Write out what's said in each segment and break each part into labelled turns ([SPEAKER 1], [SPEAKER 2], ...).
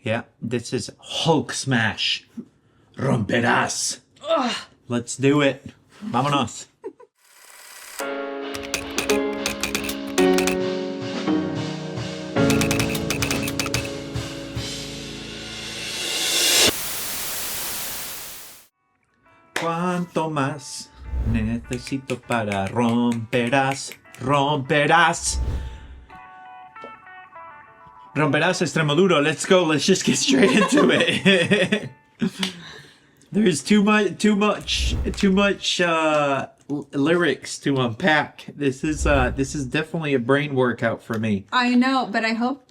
[SPEAKER 1] Yeah, this is Hulk Smash. Romperas.
[SPEAKER 2] Ugh.
[SPEAKER 1] Let's do it. Vámonos. ¿Cuánto más necesito para romperás? Romperás. Romperás extremoduro. Let's go. Let's just get straight into it. There's too much lyrics to unpack. This is definitely a brain workout for me.
[SPEAKER 2] I know, but I hope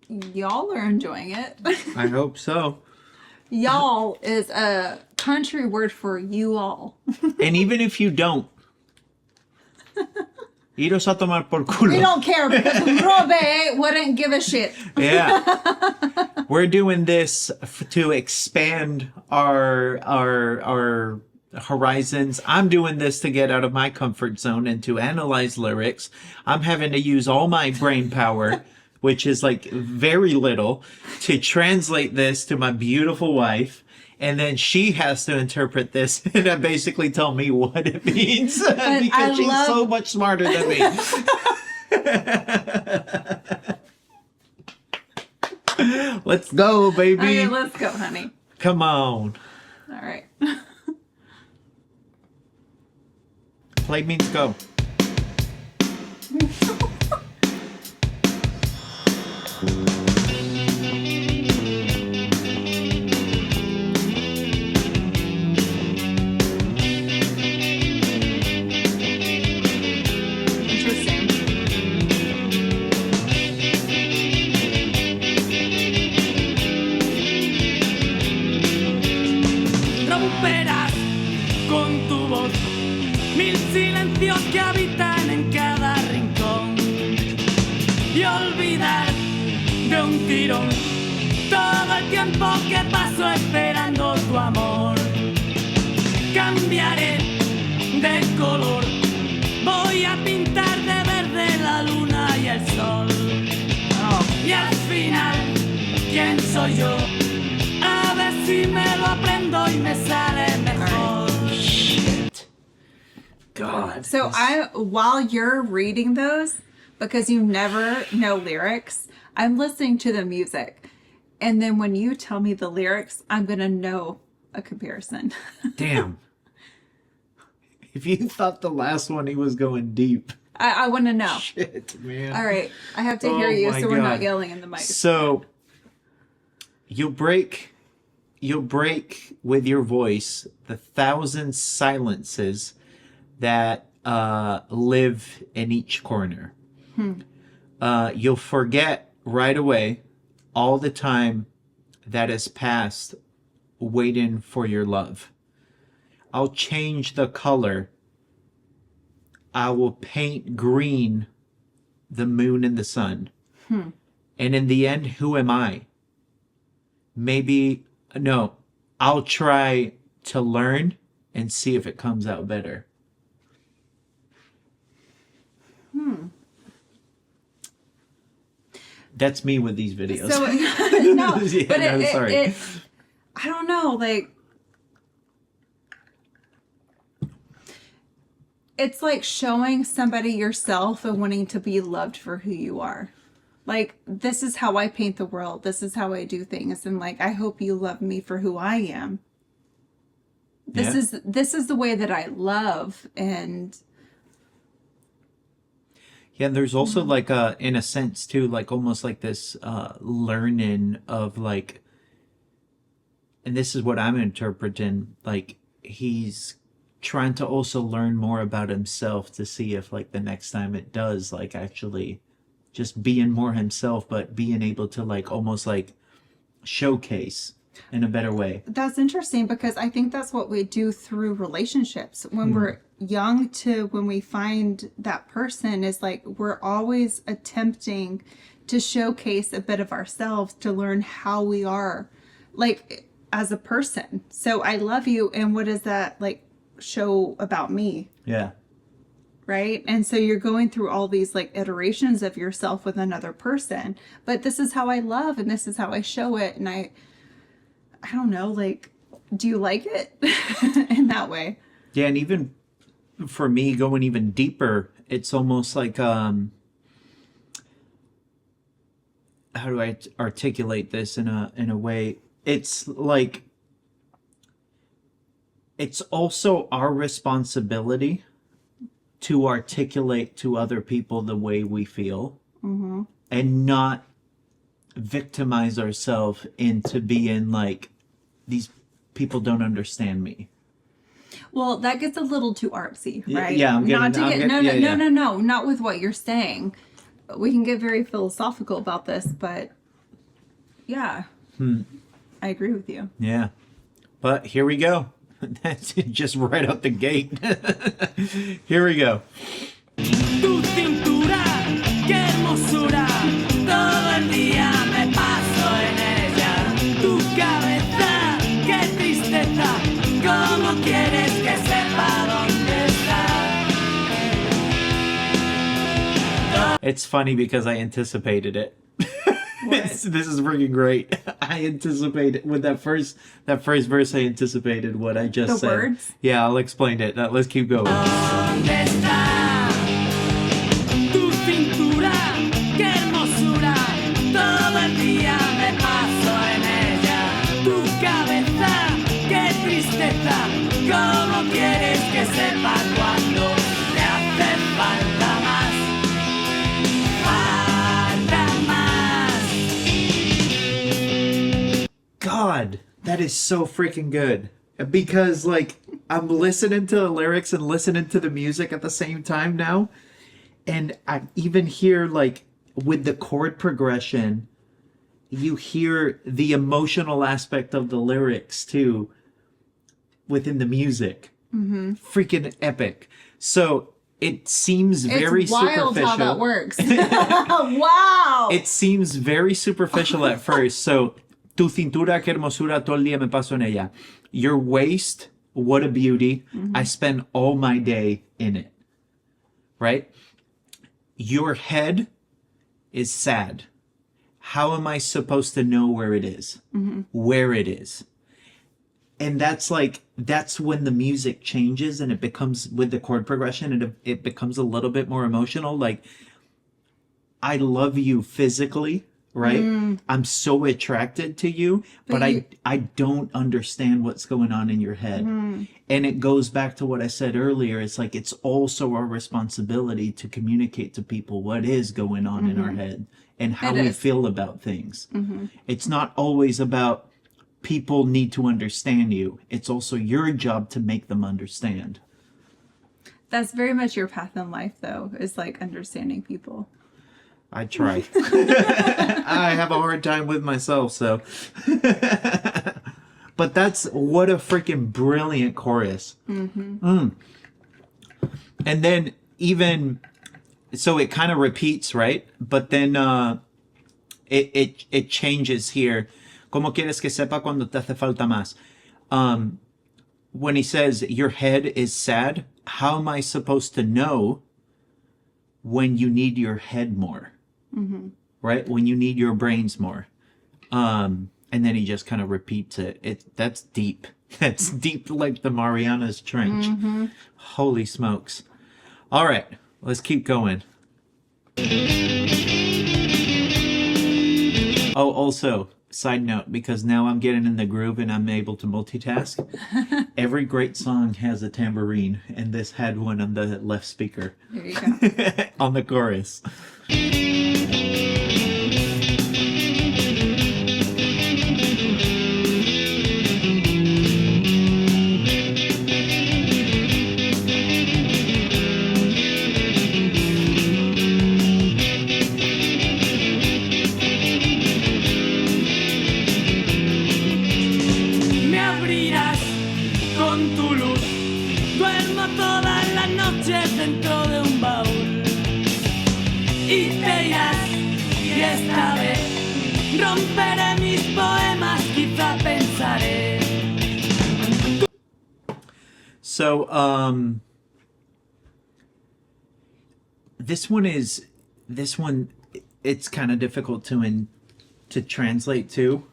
[SPEAKER 2] y'all are enjoying it.
[SPEAKER 1] I hope so.
[SPEAKER 2] Y'all is a country word for you all.
[SPEAKER 1] And even if you don't, iros a tomar por culo.
[SPEAKER 2] We don't care because Robe wouldn't give a shit.
[SPEAKER 1] Yeah. We're doing this to expand our horizons. I'm doing this to get out of my comfort zone and to analyze lyrics. I'm having to use all my brain power, which is like very little, to translate this to my beautiful wife. And then she has to interpret this and basically tell me what it means because she's so much smarter than me. Let's go, baby.
[SPEAKER 2] Okay, let's go, honey.
[SPEAKER 1] Come on.
[SPEAKER 2] All right.
[SPEAKER 1] Play means go.
[SPEAKER 3] Que habitan en cada rincón y olvidar de un tirón todo el tiempo que paso esperando tu amor. Cambiaré de color, voy a pintar de verde la luna y el sol. Y al final, ¿quién soy yo? A ver si me lo aprendo y me sale mejor.
[SPEAKER 1] God.
[SPEAKER 2] So while you're reading those, because you never know lyrics, I'm listening to the music. And then when you tell me the lyrics, I'm going to know a comparison.
[SPEAKER 1] Damn. If you thought the last one he was going deep.
[SPEAKER 2] I want to know.
[SPEAKER 1] Shit, man.
[SPEAKER 2] All right. I have to hear you so we're not yelling in the mic.
[SPEAKER 1] So you'll break with your voice the 1,000 silences that live in each corner. You'll forget right away all the time that has passed waiting for your love. I'll change the color. I will paint green the moon and the sun. And in the end, who am I? I'll try to learn and see if it comes out better. That's me with these videos.
[SPEAKER 2] So, no,
[SPEAKER 1] yeah,
[SPEAKER 2] but
[SPEAKER 1] no, sorry.
[SPEAKER 2] I don't know, like, it's like showing somebody yourself and wanting to be loved for who you are. Like, this is how I paint the world. This is how I do things. And like, I hope you love me for who I am. This is the way that I love. And
[SPEAKER 1] yeah, and there's also like in a sense too, like almost like this learning of like, and this is what I'm interpreting, like he's trying to also learn more about himself to see if like the next time it does like actually just being more himself, but being able to like almost like showcase in a better way.
[SPEAKER 2] that's interesting because I think that's what we do through relationships when we're young to when we find that person is like we're always attempting to showcase a bit of ourselves to learn how we are like as a person. So I love you, and what does that like show about me?
[SPEAKER 1] Yeah.
[SPEAKER 2] right? And so you're going through all these like iterations of yourself with another person. But this is how I love and this is how I show it. And I don't know, like, do you like it in that way?
[SPEAKER 1] Yeah, and even for me, going even deeper, it's almost like how do I articulate this in a way? It's like it's also our responsibility to articulate to other people the way we feel, and not victimize ourselves into being like, these people don't understand me.
[SPEAKER 2] Well, that gets a little too artsy, right?
[SPEAKER 1] Yeah, I'm getting...
[SPEAKER 2] No, not with what you're saying. We can get very philosophical about this, but yeah, I agree with you.
[SPEAKER 1] Yeah. But here we go. That's just right out the gate. Here we go.
[SPEAKER 3] Tu cintura, qué hermosura, todo el día me paso en ella. Tu cabeza, qué tristeza, cómo quieres que sepa dónde está.
[SPEAKER 1] It's funny because I anticipated it. This is freaking great. I anticipated with that first verse. I anticipated what I just said.
[SPEAKER 2] The words?
[SPEAKER 1] Yeah, I'll explain it. Let's keep going.
[SPEAKER 3] ¿Dónde está tu cintura? ¡Qué hermosura! Todo el día me paso en ella. Tu cabeza, qué tristeza. ¿Cómo quieres que sepa cuando te hace falta más? Falta más.
[SPEAKER 1] God, that is so freaking good. Because, like, I'm listening to the lyrics and listening to the music at the same time now. And I even hear, like, with the chord progression, you hear the emotional aspect of the lyrics, too, within the music. Freaking epic. So, it seems very
[SPEAKER 2] It's wild
[SPEAKER 1] superficial.
[SPEAKER 2] how that works. Wow.
[SPEAKER 1] It seems very superficial at first. So, tu cintura, qué hermosura, todo el día me paso en ella. Your waist, what a beauty. I spend all my day in it. Right? Your head is sad. How am I supposed to know where it is? Where it is? And that's when the music changes and it becomes, with the chord progression, it becomes a little bit more emotional. Like, I love you physically, right? I'm so attracted to you, but I don't understand what's going on in your head. And it goes back to what I said earlier. It's like, it's also our responsibility to communicate to people what is going on in our head and how we feel about things. It's not always about people need to understand you. It's also your job to make them understand.
[SPEAKER 2] That's very much your path in life, though, is like understanding people.
[SPEAKER 1] I try. I have a hard time with myself, so. But what a freaking brilliant chorus. And then even, so it kind of repeats, right? But then it changes here. ¿Cómo quieres que sepa cuando te hace falta más? When he says, your head is sad, how am I supposed to know when you need your head more? Right? When you need your brains more. And then he just kind of repeats it. That's deep. That's deep like the Mariana's Trench. Holy smokes. All right, let's keep going. Oh, also, side note, because now I'm getting in the groove and I'm able to multitask. Every great song has a tambourine, and this had one on the left speaker.
[SPEAKER 2] There you go.
[SPEAKER 1] On the chorus.
[SPEAKER 3] Me abrirás con tu luz. Duermo todas las noches dentro de un baúl. Y te irás, y esta vez romperé mis poemas, quizá pensaré.
[SPEAKER 1] So, this one, it's kind of difficult to translate to.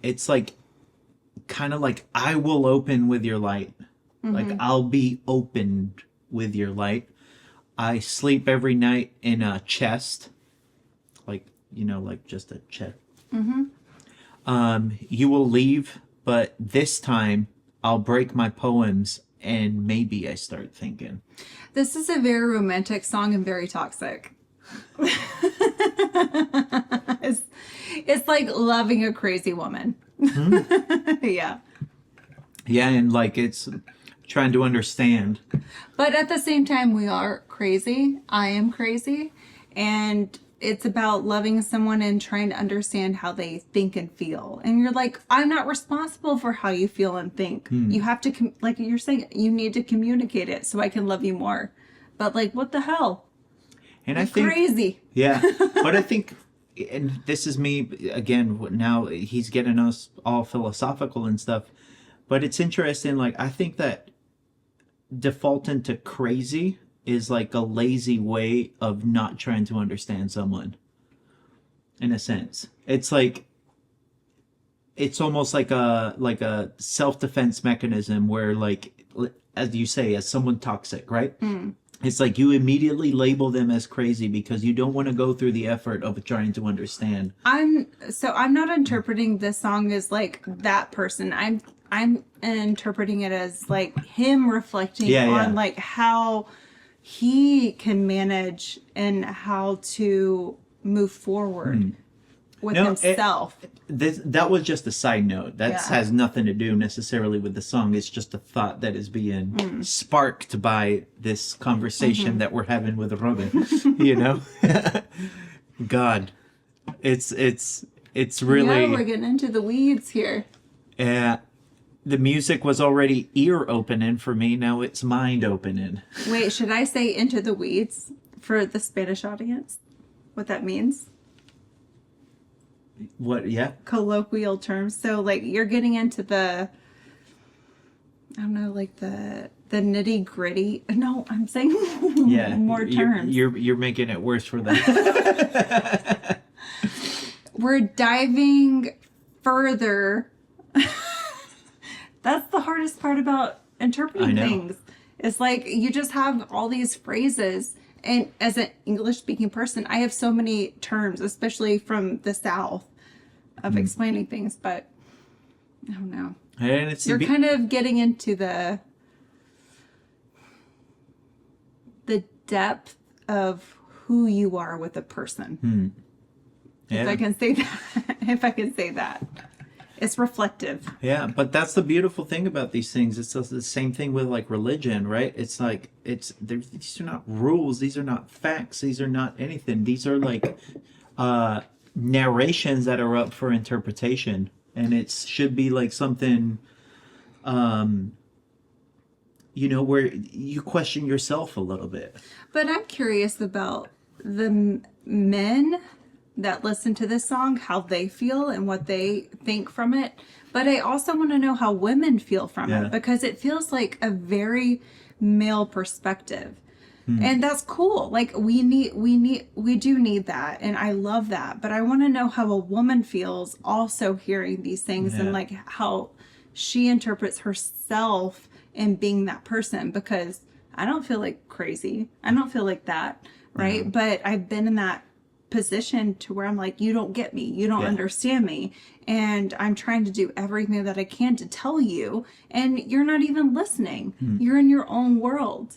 [SPEAKER 1] It's like kind of like, I will open with your light. Like, I'll be opened with your light. I sleep every night in a chest. Like, like just a chest. You will leave, but this time I'll break my poems and maybe I start thinking.
[SPEAKER 2] This is a very romantic song and very toxic. It's like loving a crazy woman. Yeah.
[SPEAKER 1] Yeah, and like it's trying to understand.
[SPEAKER 2] But at the same time, we are crazy. I am crazy. And it's about loving someone and trying to understand how they think and feel. And you're like, I'm not responsible for how you feel and think. You have to, like you're saying, you need to communicate it so I can love you more. But like, what the hell?
[SPEAKER 1] And
[SPEAKER 2] I think crazy.
[SPEAKER 1] Yeah. But I think, and this is me again, now he's getting us all philosophical and stuff. But it's interesting, like, I think that defaulting to crazy is like a lazy way of not trying to understand someone, in a sense. It's like, it's almost like a self-defense mechanism where, like, as you say, as someone toxic, right? It's like you immediately label them as crazy because you don't want to go through the effort of trying to understand.
[SPEAKER 2] I'm not interpreting this song as like that person. I'm interpreting it as like him reflecting on like how he can manage and how to move forward with himself.
[SPEAKER 1] That was just a side note. That has nothing to do necessarily with the song. It's just a thought that is being sparked by this conversation that we're having with Robin. God, it's really.
[SPEAKER 2] Yeah, we're getting into the weeds here.
[SPEAKER 1] Yeah. The music was already ear opening for me. Now it's mind opening.
[SPEAKER 2] Wait, should I say into the weeds for the Spanish audience? What that means?
[SPEAKER 1] What? Yeah.
[SPEAKER 2] Colloquial terms. So like you're getting into the, I don't know, like the nitty gritty. No, I'm saying more terms.
[SPEAKER 1] You're making it worse for them.
[SPEAKER 2] We're diving further. That's the hardest part about interpreting things. It's like you just have all these phrases. And as an English speaking person, I have so many terms, especially from the South, of explaining things. But I don't know.
[SPEAKER 1] And it's
[SPEAKER 2] You're kind of getting into the depth of who you are with a person. If I can say that. If I can say that. It's reflective.
[SPEAKER 1] Yeah, but that's the beautiful thing about these things. It's the same thing with like religion, right? It's like these are not rules. These are not facts. These are not anything. These are like narrations that are up for interpretation, and it should be like something, where you question yourself a little bit.
[SPEAKER 2] But I'm curious about the men that listen to this song, how they feel and what they think from it. But I also want to know how women feel from it, because it feels like a very male perspective. And that's cool. Like we do need that. And I love that. But I want to know how a woman feels also hearing these things and like how she interprets herself in being that person, because I don't feel like crazy. I don't feel like that. Right. But I've been in that position to where I'm like, you don't get me, you don't understand me, and I'm trying to do everything that I can to tell you, and you're not even listening. You're in your own world.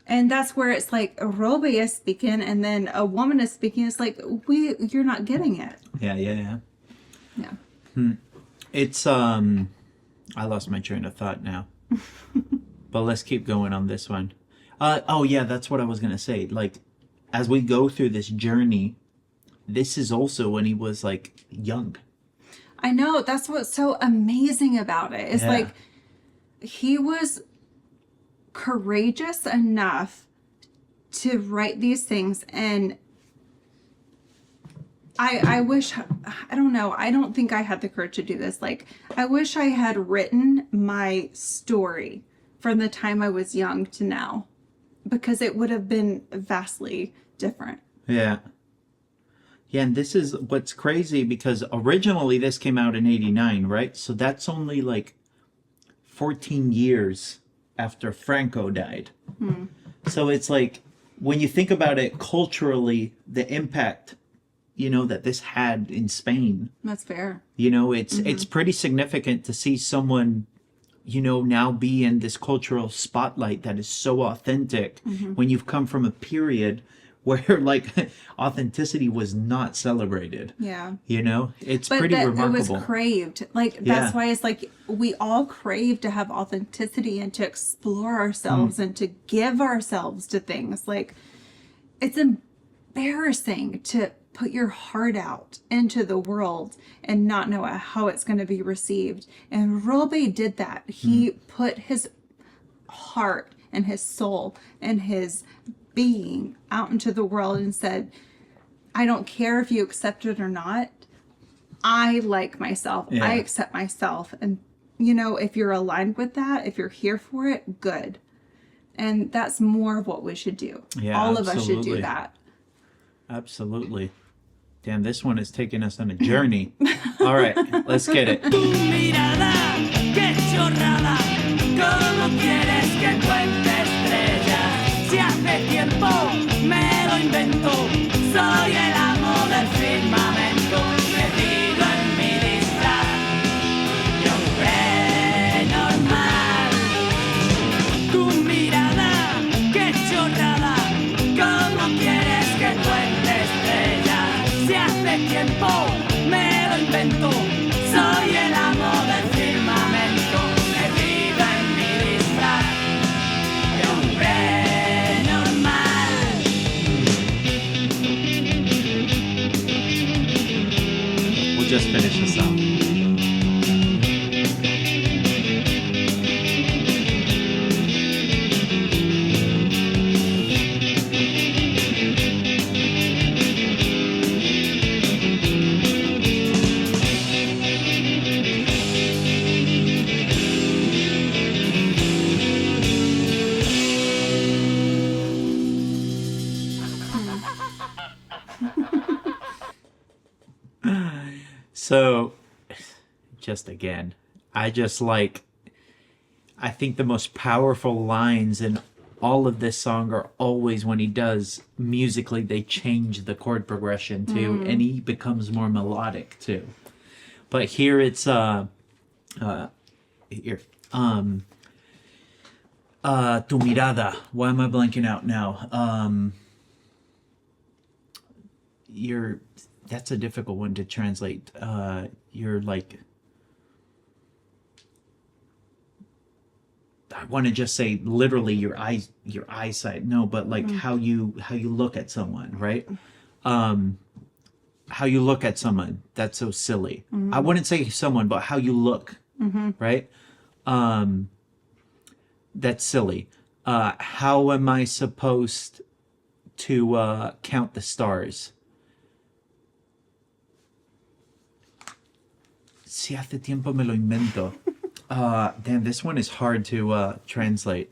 [SPEAKER 2] And that's where it's like a Robe is speaking and then a woman is speaking. It's like you're not getting it.
[SPEAKER 1] Yeah. It's I lost my train of thought now. But let's keep going on this one. That's what I was gonna say. Like, as we go through this journey, this is also when he was like young.
[SPEAKER 2] I know. That's what's so amazing about it. It's like he was courageous enough to write these things. And I wish, I don't know. I don't think I had the courage to do this. Like, I wish I had written my story from the time I was young to now. because it would have been vastly different.
[SPEAKER 1] Yeah. Yeah, and this is what's crazy because originally this came out in 89, right? So that's only like 14 years after Franco died. So it's like, when you think about it culturally, the impact, you know, that this had in Spain,
[SPEAKER 2] That's fair.
[SPEAKER 1] you know, it's pretty significant to see someone, you know, now be in this cultural spotlight that is so authentic when you've come from a period where like authenticity was not celebrated.
[SPEAKER 2] Yeah.
[SPEAKER 1] You know, it's
[SPEAKER 2] But
[SPEAKER 1] pretty
[SPEAKER 2] that
[SPEAKER 1] remarkable.
[SPEAKER 2] it was craved. Like, that's
[SPEAKER 1] Yeah.
[SPEAKER 2] why it's like we all crave to have authenticity and to explore ourselves and to give ourselves to things. Like, it's embarrassing to put your heart out into the world and not know how it's going to be received. And Robe did that. He put his heart and his soul and his being out into the world and said, I don't care if you accept it or not. I like myself.
[SPEAKER 1] Yeah.
[SPEAKER 2] I accept myself. And, you know, if you're aligned with that, if you're here for it, good. And that's more of what we should do.
[SPEAKER 1] Yeah,
[SPEAKER 2] All of us should
[SPEAKER 1] absolutely.
[SPEAKER 2] do that.
[SPEAKER 1] Absolutely. Damn, this one is taking us on a journey. All right, let's get it.
[SPEAKER 3] Tu mirada, qué chorrada, ¿cómo quieres que cuente estrellas? Si hace tiempo me lo invento, soy el amo del firmamento, metido en mi disfraz, de hombre normal. Tu mirada, qué chorrada, ¿cómo quieres que cuente estrellas? Si hace tiempo me lo invento, soy el amo del firmamento, metido en mi disfraz de hombre normal.
[SPEAKER 1] We'll just finish this up. So, just again, I think the most powerful lines in all of this song are always when he does musically, they change the chord progression too, and he becomes more melodic too. But here it's here tu mirada. Why am I blanking out now? That's a difficult one to translate. You're like, I want to just say literally your eyesight. No, but like how you look at someone, right? How you look at someone. That's so silly. I wouldn't say someone, but how you look, right? That's silly. How am I supposed to count the stars? Si hace tiempo me lo invento. Damn, this one is hard to translate.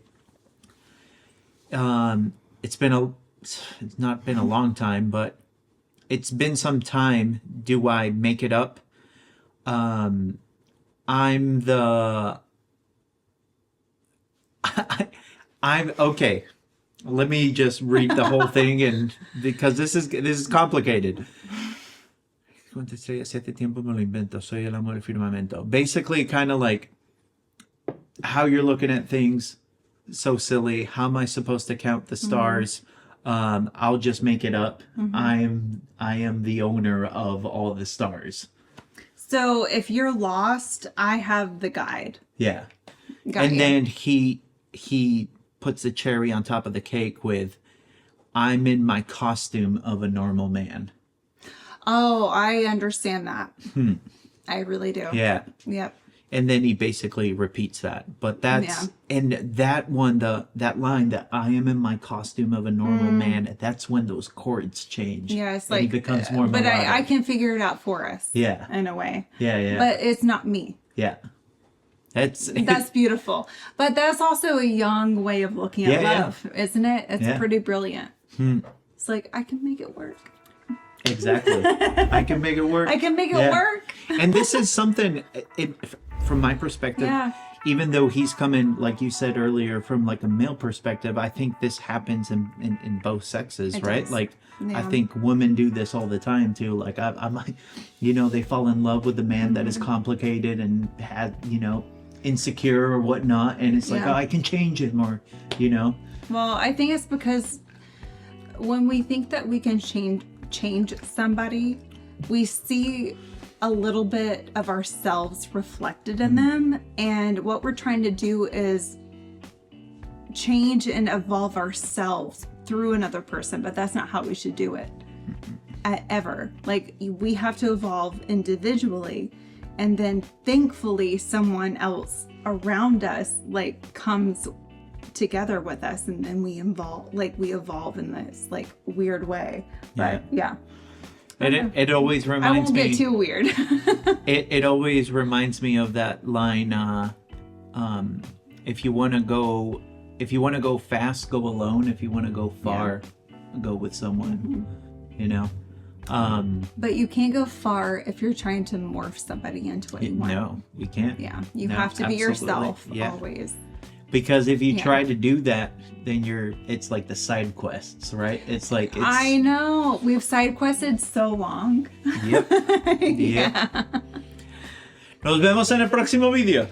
[SPEAKER 1] It's not been a long time, but it's been some time. Do I make it up? I'm okay. Let me just read the whole thing, and because this is complicated. Basically, kind of like how you're looking at things. So silly. How am I supposed to count the stars? I'll just make it up. I am the owner of all the stars.
[SPEAKER 2] So if you're lost, I have the guide.
[SPEAKER 1] Yeah.
[SPEAKER 2] Got you.
[SPEAKER 1] Then he puts the cherry on top of the cake with, I'm in my costume of a normal man.
[SPEAKER 2] Oh, I understand that. I really do.
[SPEAKER 1] Yeah.
[SPEAKER 2] Yep.
[SPEAKER 1] And then he basically repeats that. But that's, and that one, that line that I am in my costume of a normal man, that's when those chords change.
[SPEAKER 2] Yeah, it's
[SPEAKER 1] and
[SPEAKER 2] like,
[SPEAKER 1] he becomes more
[SPEAKER 2] but
[SPEAKER 1] melodic.
[SPEAKER 2] I can figure it out for us.
[SPEAKER 1] Yeah.
[SPEAKER 2] In a way.
[SPEAKER 1] Yeah, yeah.
[SPEAKER 2] But it's not me.
[SPEAKER 1] Yeah.
[SPEAKER 2] That's beautiful. But that's also a young way of looking at love, isn't it? It's pretty brilliant. It's like, I can make it work.
[SPEAKER 1] Exactly. I can make it work.
[SPEAKER 2] I can make it work.
[SPEAKER 1] And this is something, from my perspective, even though he's coming, like you said earlier, from like a male perspective, I think this happens in both sexes, right?
[SPEAKER 2] Does.
[SPEAKER 1] Like, I think women do this all the time too. Like, I'm like, they fall in love with a man that is complicated and had, insecure or whatnot. And it's like, oh, I can change him, or,
[SPEAKER 2] Well, I think it's because when we think that we can change somebody, we see a little bit of ourselves reflected in them, and what we're trying to do is change and evolve ourselves through another person, but that's not how we should do it ever. Like, we have to evolve individually, and then thankfully someone else around us like comes together with us, and then we evolve in this like weird way. But
[SPEAKER 1] it always reminds me.
[SPEAKER 2] I won't get too weird.
[SPEAKER 1] it always reminds me of that line, if you want to go fast, go alone. If you want to go far, go with someone.
[SPEAKER 2] But you can't go far if you're trying to morph somebody into what you want.
[SPEAKER 1] No, you can't.
[SPEAKER 2] Yeah, you have to be yourself always.
[SPEAKER 1] Because if you try to do that, then it's like the side quests, right? I
[SPEAKER 2] know. We've side quested so long.
[SPEAKER 1] Yep.
[SPEAKER 2] Yeah.
[SPEAKER 1] Nos vemos en el próximo video.